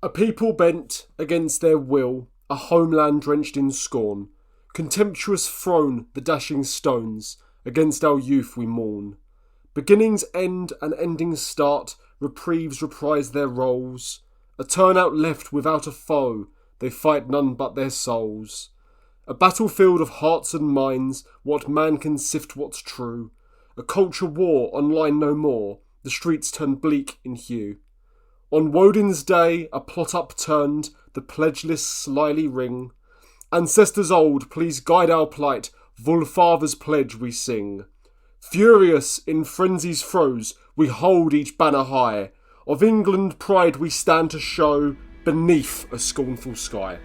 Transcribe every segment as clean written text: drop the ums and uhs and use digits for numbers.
A people bent against their will, a homeland drenched in scorn, contemptuous thrown the dashing stones, against our youth we mourn. Beginnings end and endings start, reprieves reprise their roles. A turnout left without a foe, they fight none but their souls. A battlefield of hearts and minds, what man can sift what's true? A culture war online no more, the streets turn bleak in hue. On Woden's day, a plot upturned, the pledgeless slyly ring. Ancestors old, please guide our plight, Wulfather's pledge we sing. Furious in frenzy's throes, we hold each banner high. Of England pride we stand to show, beneath a scornful sky.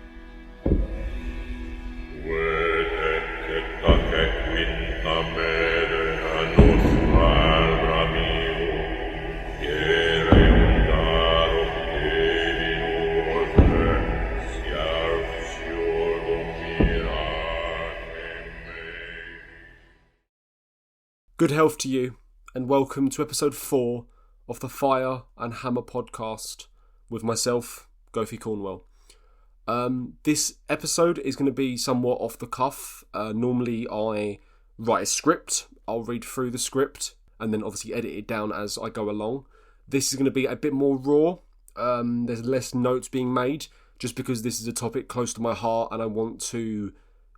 Good health to you, and welcome to episode 4 of the Fire and Hammer podcast with myself, Gofi Cornwell. This episode is going to be somewhat off the cuff. Normally I write a script, I'll read through the script, and then obviously edit it down as I go along. This is going to be a bit more raw. There's less notes being made, just because this is a topic close to my heart and I want to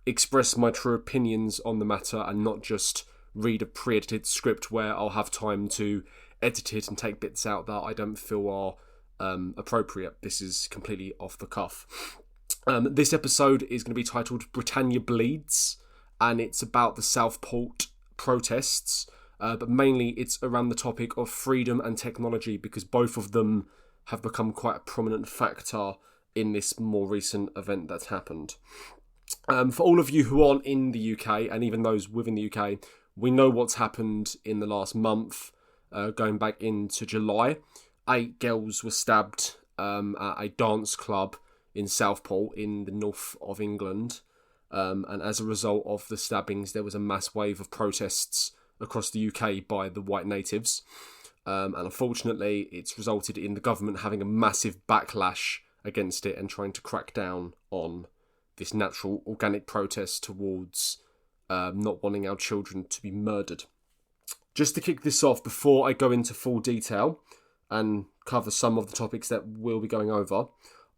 express my true opinions on the matter and not just read a pre-edited script where I'll have time to edit it and take bits out that I don't feel are appropriate. This is completely off the cuff. This episode is going to be titled Britannia Bleeds, and it's about the Southport protests, but mainly it's around the topic of freedom and technology, because both of them have become quite a prominent factor in this more recent event that's happened. For all of you who aren't in the UK, and even those within the UK, we know what's happened in the last month, going back into July. 8 girls were stabbed at a dance club in Southport in the north of England. And as a result of the stabbings, there was a mass wave of protests across the UK by the white natives. And unfortunately, it's resulted in the government having a massive backlash against it and trying to crack down on this natural organic protest towards not wanting our children to be murdered. Just to kick this off, before I go into full detail and cover some of the topics that we'll be going over,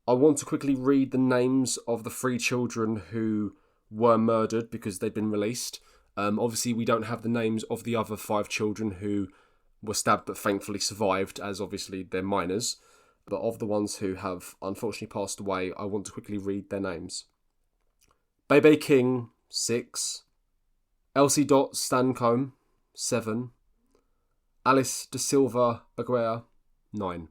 I want to quickly read the names of the 3 children who were murdered because they've been released. Obviously, we don't have the names of the other 5 children who were stabbed but thankfully survived, as obviously they're minors. But of the ones who have unfortunately passed away, I want to quickly read their names. Bebe King, 6. Elsie Dot Stancombe, 7. Alice De Silva Aguirre, 9.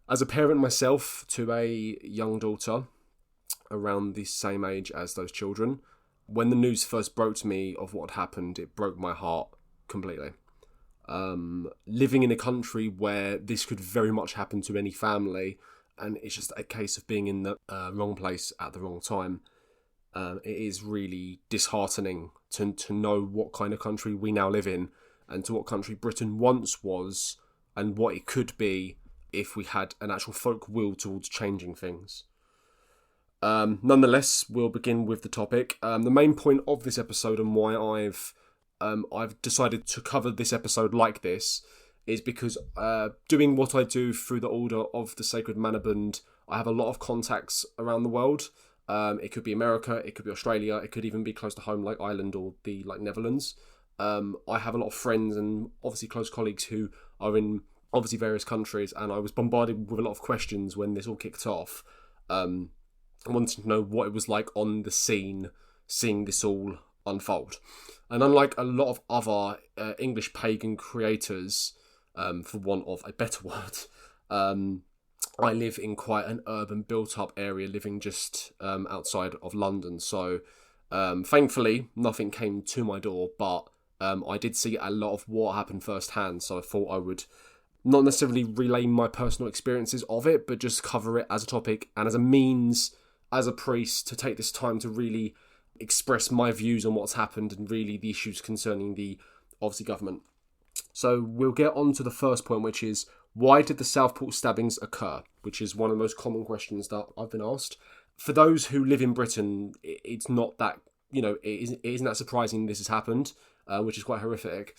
As a parent myself to a young daughter around the same age as those children, when the news first broke to me of what happened, it broke my heart completely. Living in a country where this could very much happen to any family, and it's just a case of being in the wrong place at the wrong time. It is really disheartening to know what kind of country we now live in, and to what country Britain once was, and what it could be if we had an actual folk will towards changing things. Nonetheless, we'll begin with the topic. The main point of this episode, and why I've decided to cover this episode like this, is because doing what I do through the Order of the Sacred Manabund, I have a lot of contacts around the world. It could be America, it could be Australia, it could even be close to home like Ireland or the Netherlands. I have a lot of friends and obviously close colleagues who are in obviously various countries, and I was bombarded with a lot of questions when this all kicked off. I wanted to know what it was like on the scene, seeing this all unfold. And unlike a lot of other English pagan creators, for want of a better word, I live in quite an urban built-up area, living just outside of London. So thankfully, nothing came to my door, but I did see a lot of what happened firsthand. So I thought I would not necessarily relay my personal experiences of it, but just cover it as a topic and as a means, as a priest, to take this time to really express my views on what's happened and really the issues concerning the, obviously, government. So we'll get on to the first point, which is, Why did the Southport stabbings occur? Which is one of the most common questions that I've been asked. For those who live in Britain, it's not that, it isn't that surprising this has happened, which is quite horrific.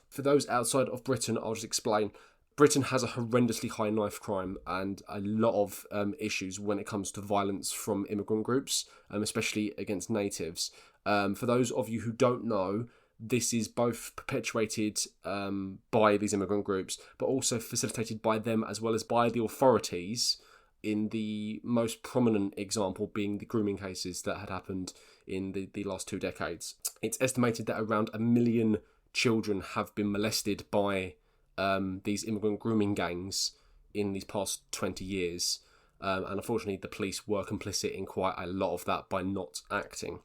For those outside of Britain, I'll just explain. Britain has a horrendously high knife crime and a lot of issues when it comes to violence from immigrant groups, especially against natives. For those of you who don't know, this is both perpetuated by these immigrant groups, but also facilitated by them as well as by the authorities, in the most prominent example being the grooming cases that had happened in the last 2 decades. It's estimated that around 1 million children have been molested by these immigrant grooming gangs in these past 20 years. And unfortunately, the police were complicit in quite a lot of that by not acting.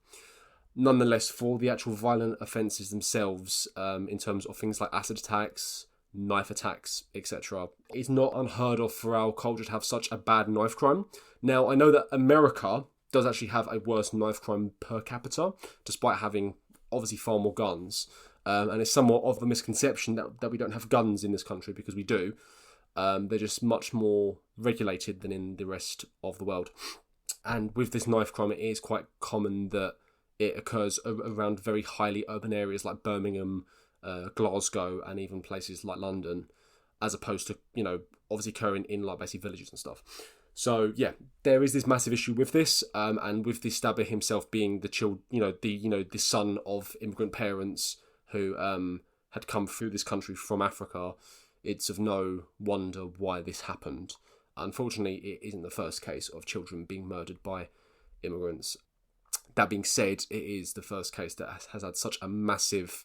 Nonetheless, for the actual violent offences themselves, in terms of things like acid attacks, knife attacks, etc., it's not unheard of for our culture to have such a bad knife crime. Now, I know that America does actually have a worse knife crime per capita, despite having obviously far more guns. And it's somewhat of a misconception that we don't have guns in this country, because we do. They're just much more regulated than in the rest of the world. And with this knife crime, it is quite common that it occurs around very highly urban areas like Birmingham, Glasgow, and even places like London, as opposed to, obviously occurring in like basically villages and stuff. So yeah, there is this massive issue with this, and with the stabber himself being the son of immigrant parents who had come through this country from Africa. It's of no wonder why this happened. Unfortunately, it isn't the first case of children being murdered by immigrants. That being said, it is the first case that has had such a massive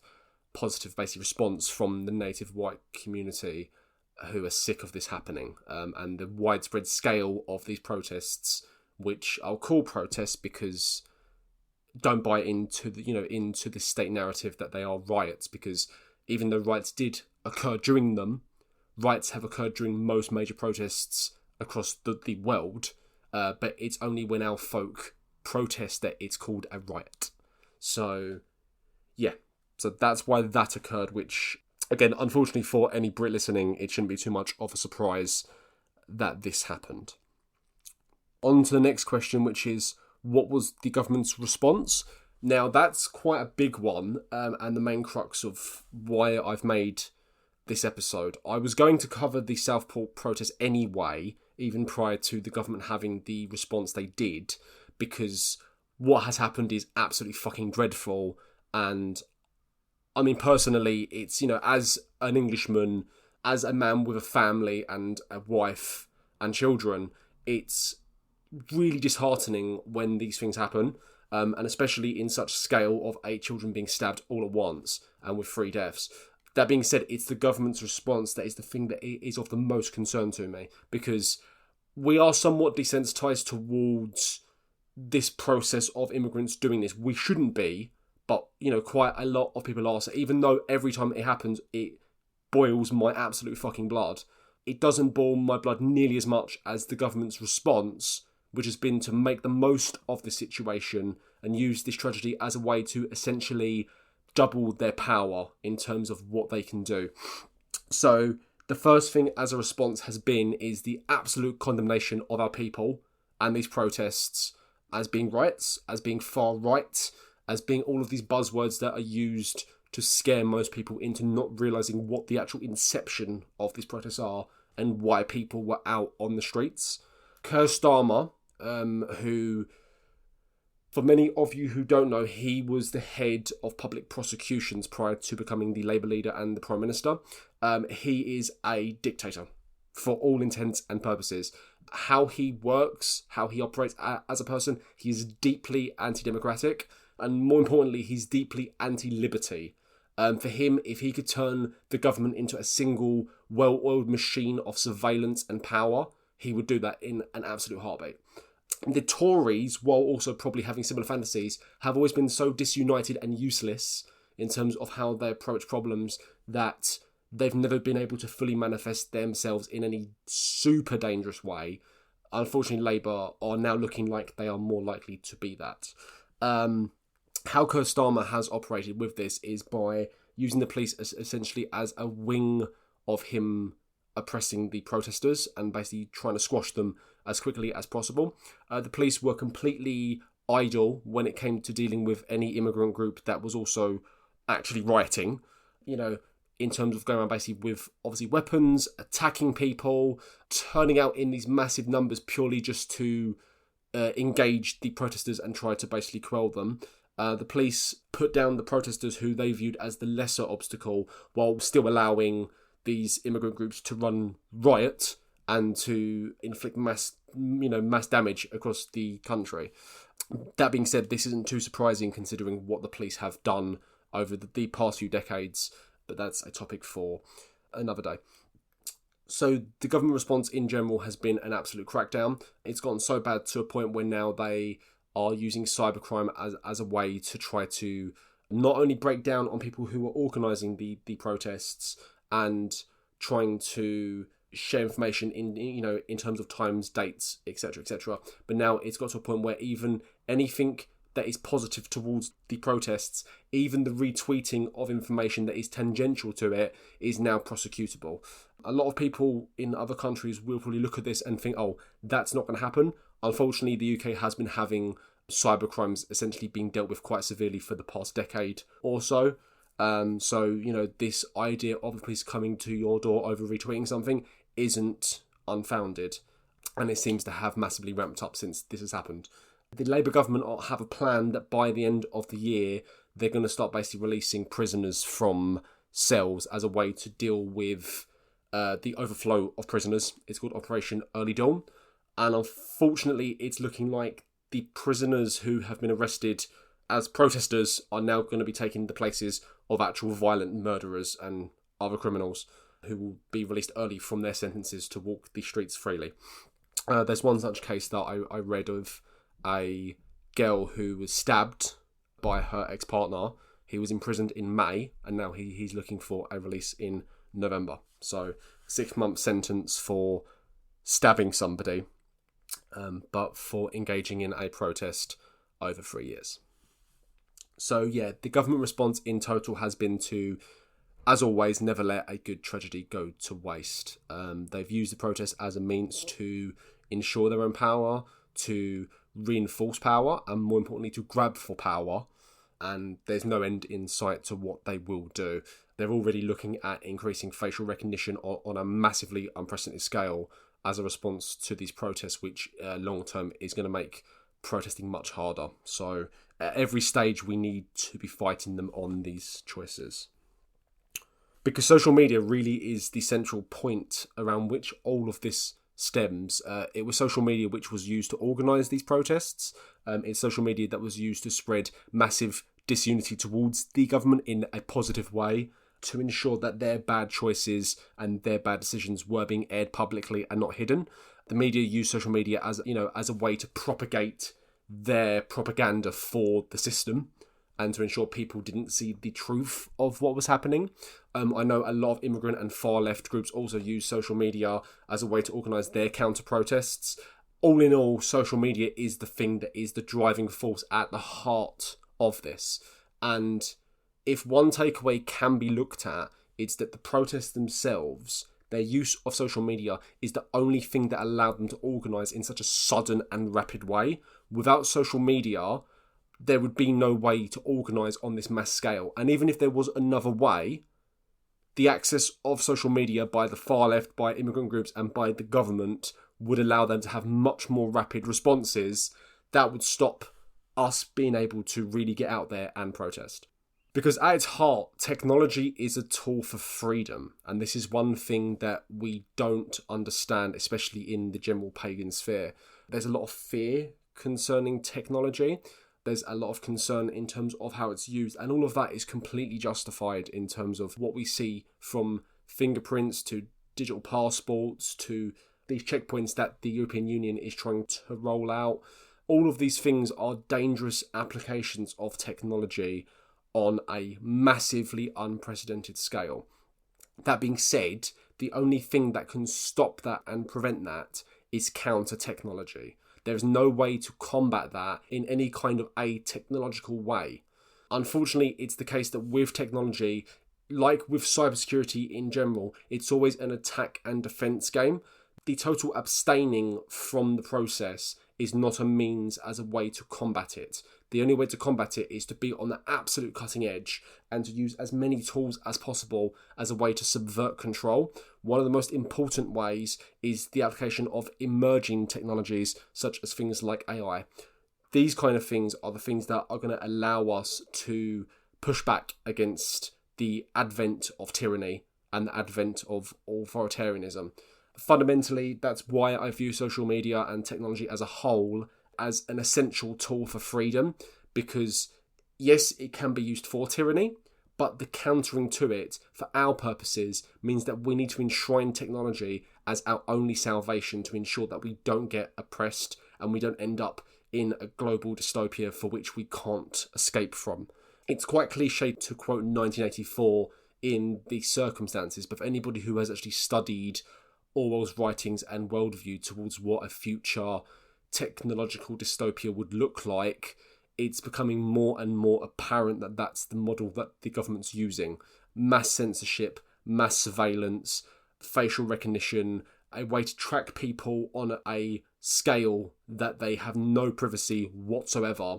positive basic response from the native white community who are sick of this happening, and the widespread scale of these protests, which I'll call protests because don't buy into the state narrative that they are riots, because even though riots did occur during them, riots have occurred during most major protests across the world, but it's only when our folk protest that it's called a riot. So that's why that occurred, which, again, unfortunately for any Brit listening, it shouldn't be too much of a surprise that this happened. On to the next question, which is, what was the government's response? Now, that's quite a big one, and the main crux of why I've made this episode. I was going to cover the Southport protest anyway, even prior to the government having the response they did, because what has happened is absolutely fucking dreadful. And I mean, personally, it's, as an Englishman, as a man with a family and a wife and children, it's really disheartening when these things happen, and especially in such scale of 8 children being stabbed all at once and with 3 deaths. That being said, it's the government's response that is the thing that is of the most concern to me, because we are somewhat desensitized towards this process of immigrants doing this. We shouldn't be, but quite a lot of people are. So even though every time it happens it boils my absolute fucking blood, it doesn't boil my blood nearly as much as the government's response, which has been to make the most of the situation and use this tragedy as a way to essentially double their power in terms of what they can do. So the first thing as a response has been is the absolute condemnation of our people and these protests as being riots, as being far right, as being all of these buzzwords that are used to scare most people into not realising what the actual inception of these protests are and why people were out on the streets. Keir Starmer, who, for many of you who don't know, he was the head of public prosecutions prior to becoming the Labour leader and the Prime Minister. He is a dictator for all intents and purposes. How he works, how he operates as a person, he is deeply anti-democratic, and more importantly, he's deeply anti-liberty. For him, if he could turn the government into a single well-oiled machine of surveillance and power, he would do that in an absolute heartbeat. The Tories, while also probably having similar fantasies, have always been so disunited and useless in terms of how they approach problems that they've never been able to fully manifest themselves in any super dangerous way. Unfortunately, Labour are now looking like they are more likely to be that. How Keir Starmer has operated with this is by using the police as essentially as a wing of him oppressing the protesters and basically trying to squash them as quickly as possible. The police were completely idle when it came to dealing with any immigrant group that was also actually rioting, in terms of going around basically with obviously weapons, attacking people, turning out in these massive numbers purely just to engage the protesters and try to basically quell them. The police put down the protesters who they viewed as the lesser obstacle while still allowing these immigrant groups to run riot and to inflict mass damage across the country. That being said, this isn't too surprising considering what the police have done over the past few decades, but that's a topic for another day. So the government response in general has been an absolute crackdown. It's gotten so bad to a point where now they are using cybercrime as a way to try to not only break down on people who are organising the protests and trying to share information in terms of times, dates, etc., but now it's got to a point where even anything that is positive towards the protests, even the retweeting of information that is tangential to it, is now prosecutable. A lot of people in other countries will probably look at this and think, oh, that's not going to happen. Unfortunately, the UK has been having cybercrimes essentially being dealt with quite severely for the past decade or so. This idea of the police coming to your door over retweeting something isn't unfounded, and it seems to have massively ramped up since this has happened. The Labour government have a plan that by the end of the year, they're going to start basically releasing prisoners from cells as a way to deal with the overflow of prisoners. It's called Operation Early Dawn. And unfortunately, it's looking like the prisoners who have been arrested as protesters are now going to be taking the places of actual violent murderers and other criminals who will be released early from their sentences to walk the streets freely. There's one such case that I read of a girl who was stabbed by her ex-partner. He was imprisoned in May, and now he's looking for a release in November. So 6-month sentence for stabbing somebody, but for engaging in a protest over 3 years. So yeah, the government response in total has been to, as always, never let a good tragedy go to waste. They've used the protest as a means to ensure their own power, to reinforce power, and more importantly to grab for power, and there's no end in sight to what they will do. They're already looking at increasing facial recognition on a massively unprecedented scale as a response to these protests, which long term is going to make protesting much harder. So at every stage we need to be fighting them on these choices, because social media really is the central point around which all of this stems. It was social media which was used to organise these protests. It's social media that was used to spread massive disunity towards the government in a positive way, to ensure that their bad choices and their bad decisions were being aired publicly and not hidden. The media used social media as a way to propagate their propaganda for the system and to ensure people didn't see the truth of what was happening. I know a lot of immigrant and far-left groups also use social media as a way to organise their counter-protests. All in all, social media is the thing that is the driving force at the heart of this. And if one takeaway can be looked at, it's that the protests themselves, their use of social media, is the only thing that allowed them to organise in such a sudden and rapid way. Without social media, there would be no way to organise on this mass scale. And even if there was another way, the access of social media by the far left, by immigrant groups and by the government would allow them to have much more rapid responses that would stop us being able to really get out there and protest. Because at its heart, technology is a tool for freedom. And this is one thing that we don't understand, especially in the general pagan sphere. There's a lot of fear concerning technology. There's a lot of concern in terms of how it's used, and all of that is completely justified in terms of what we see, from fingerprints to digital passports to these checkpoints that the European Union is trying to roll out. All of these things are dangerous applications of technology on a massively unprecedented scale. That being said, the only thing that can stop that and prevent that is counter-technology. There's no way to combat that in any kind of a technological way. Unfortunately, it's the case that with technology, like with cybersecurity in general, it's always an attack and defense game. The total abstaining from the process is not a means as a way to combat it. The only way to combat it is to be on the absolute cutting edge and to use as many tools as possible as a way to subvert control. One of the most important ways is the application of emerging technologies such as things like AI. These kind of things are the things that are going to allow us to push back against the advent of tyranny and the advent of authoritarianism. Fundamentally, that's why I view social media and technology as a whole as an essential tool for freedom, because yes, it can be used for tyranny, but the countering to it for our purposes means that we need to enshrine technology as our only salvation to ensure that we don't get oppressed and we don't end up in a global dystopia for which we can't escape from. It's quite cliche to quote 1984 in these circumstances, but for anybody who has actually studied Orwell's writings and worldview towards what a future technological dystopia would look like, it's becoming more and more apparent that that's the model that the government's using. Mass censorship, mass surveillance, facial recognition, a way to track people on a scale that they have no privacy whatsoever.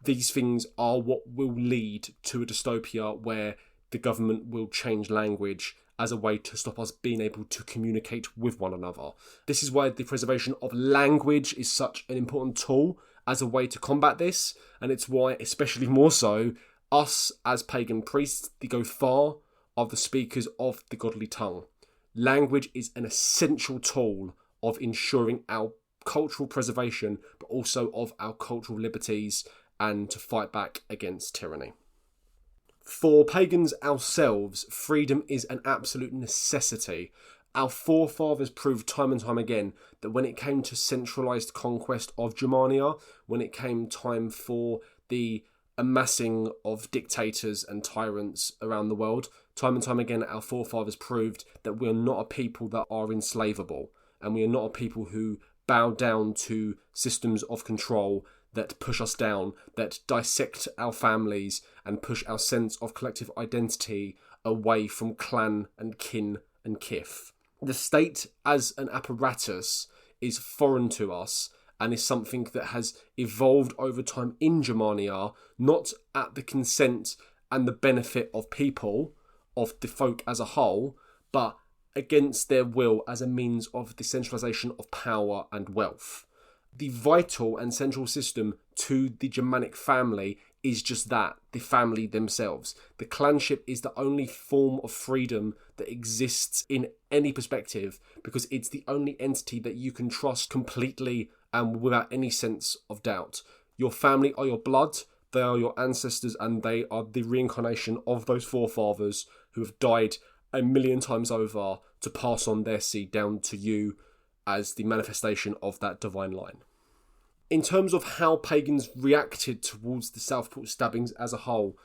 These things are what will lead to a dystopia where the government will change language as a way to stop us being able to communicate with one another. This is why the preservation of language is such an important tool as a way to combat this, and it's why, especially more so, us as pagan priests, they go far, are the speakers of the godly tongue. Language is an essential tool of ensuring our cultural preservation, but also of our cultural liberties and to fight back against tyranny. For pagans ourselves, freedom is an absolute necessity. Our forefathers proved time and time again that when it came to centralised conquest of Germania, when it came time for the amassing of dictators and tyrants around the world, time and time again our forefathers proved that we are not a people that are enslavable, and we are not a people who bow down to systems of control that push us down, that dissect our families and push our sense of collective identity away from clan and kin and kith. The state as an apparatus is foreign to us and is something that has evolved over time in Germania, not at the consent and the benefit of people, of the folk as a whole, but against their will as a means of the centralisation of power and wealth. The vital and central system to the Germanic family is just that, the family themselves. The clanship is the only form of freedom that exists in any perspective because it's the only entity that you can trust completely and without any sense of doubt. Your family are your blood, they are your ancestors, and they are the reincarnation of those forefathers who have died 1,000,000 times over to pass on their seed down to you as the manifestation of that divine line. In terms of how pagans reacted towards the Southport stabbings as a whole,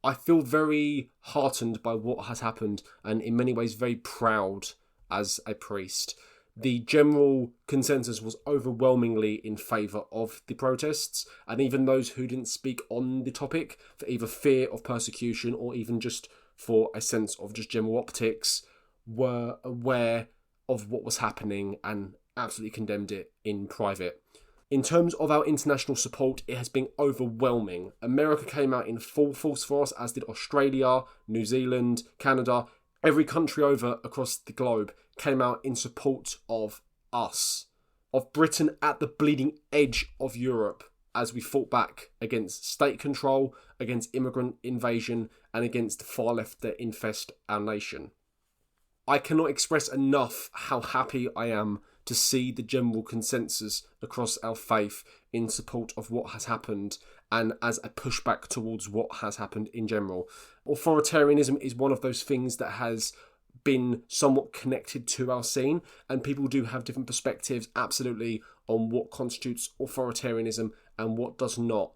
I feel very heartened by what has happened and in many ways very proud as a priest. The general consensus was overwhelmingly in favour of the protests, and even those who didn't speak on the topic for either fear of persecution or even just for a sense of just general optics were aware of what was happening and absolutely condemned it in private. In terms of our international support, it has been overwhelming. America came out in full force for us, as did Australia, New Zealand, Canada. Every country over across the globe came out in support of us, of Britain at the bleeding edge of Europe as we fought back against state control, against immigrant invasion, and against the far left that infest our nation. I cannot express enough how happy I am to see the general consensus across our faith in support of what has happened and as a pushback towards what has happened in general. Authoritarianism is one of those things that has been somewhat connected to our scene, and people do have different perspectives, absolutely, on what constitutes authoritarianism and what does not.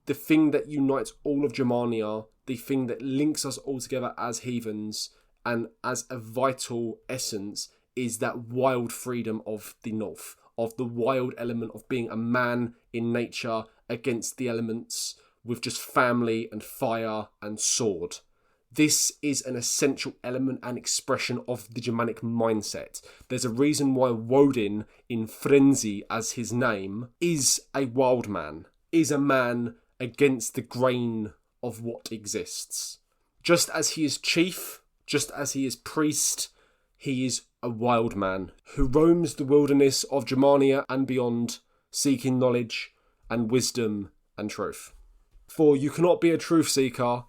The thing that unites all of Germania, the thing that links us all together as heathens and as a vital essence, is that wild freedom of the North, of the wild element of being a man in nature against the elements with just family and fire and sword. This is an essential element and expression of the Germanic mindset. There's a reason why Woden, in Frenzy as his name, is a wild man, is a man against the grain of what exists. Just as he is chief, just as he is priest, he is a wild man who roams the wilderness of Germania and beyond, seeking knowledge and wisdom and truth. For you cannot be a truth seeker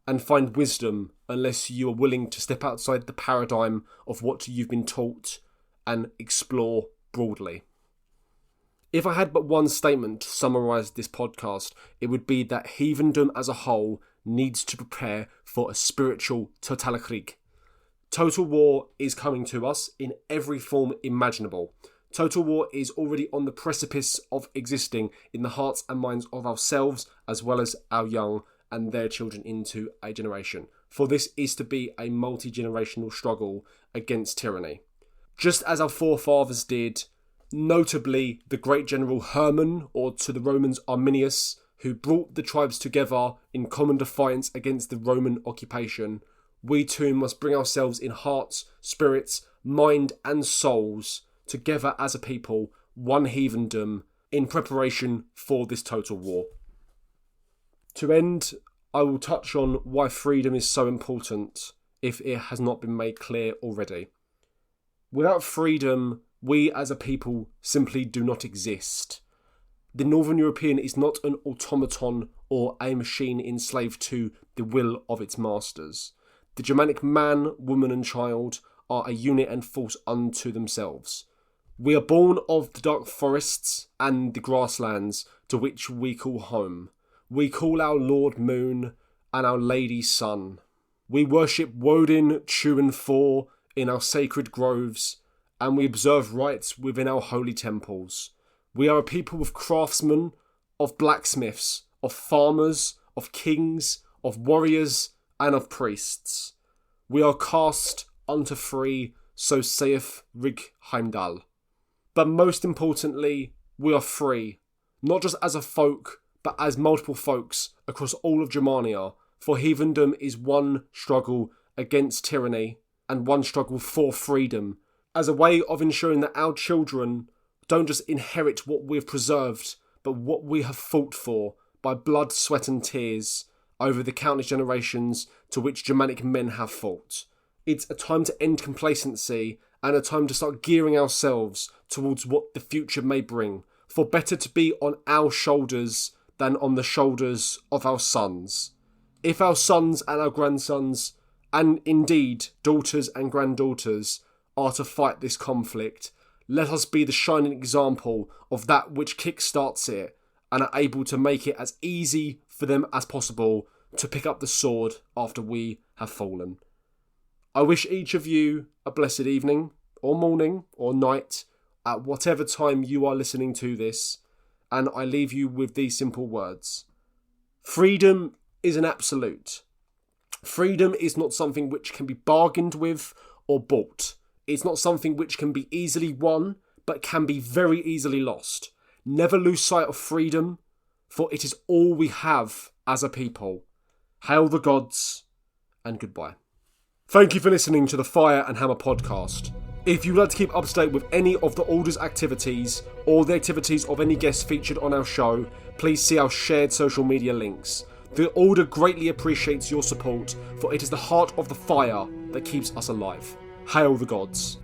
and find wisdom unless you are willing to step outside the paradigm of what you've been taught and explore broadly. If I had but one statement to summarise this podcast, it would be that heathendom as a whole needs to prepare for a spiritual Totalkrieg. Total war is coming to us in every form imaginable. Total war is already on the precipice of existing in the hearts and minds of ourselves as well as our young and their children into a generation. For this is to be a multi-generational struggle against tyranny. Just as our forefathers did, notably the great general Hermann, or to the Romans Arminius, who brought the tribes together in common defiance against the Roman occupation, we too must bring ourselves in hearts, spirits, mind and souls together as a people, one heathendom, in preparation for this total war. To end, I will touch on why freedom is so important, if it has not been made clear already. Without freedom, we as a people simply do not exist. The Northern European is not an automaton or a machine enslaved to the will of its masters. The Germanic man, woman and child are a unit and force unto themselves. We are born of the dark forests and the grasslands to which we call home. We call our Lord Moon and our Lady Sun. We worship Woden, Chu and Thor in our sacred groves, and we observe rites within our holy temples. We are a people of craftsmen, of blacksmiths, of farmers, of kings, of warriors, and of priests. We are cast unto free, so saith Rig Heimdall. But most importantly, we are free, not just as a folk, but as multiple folks across all of Germania, for heathendom is one struggle against tyranny and one struggle for freedom, as a way of ensuring that our children don't just inherit what we have preserved, but what we have fought for by blood, sweat and tears over the countless generations to which Germanic men have fought. It's a time to end complacency and a time to start gearing ourselves towards what the future may bring, for better to be on our shoulders than on the shoulders of our sons. If our sons and our grandsons, and indeed daughters and granddaughters, are to fight this conflict, let us be the shining example of that which kick-starts it and are able to make it as easy for them as possible to pick up the sword after we have fallen. I wish each of you a blessed evening, or morning, or night, at whatever time you are listening to this, and I leave you with these simple words. Freedom is an absolute. Freedom is not something which can be bargained with or bought. It's not something which can be easily won, but can be very easily lost. Never lose sight of freedom, for it is all we have as a people. Hail the gods, and goodbye. Thank you for listening to the Fire and Hammer podcast. If you'd like to keep up to date with any of the Order's activities or the activities of any guests featured on our show, please see our shared social media links. The Order greatly appreciates your support, for it is the heart of the fire that keeps us alive. Hail the gods.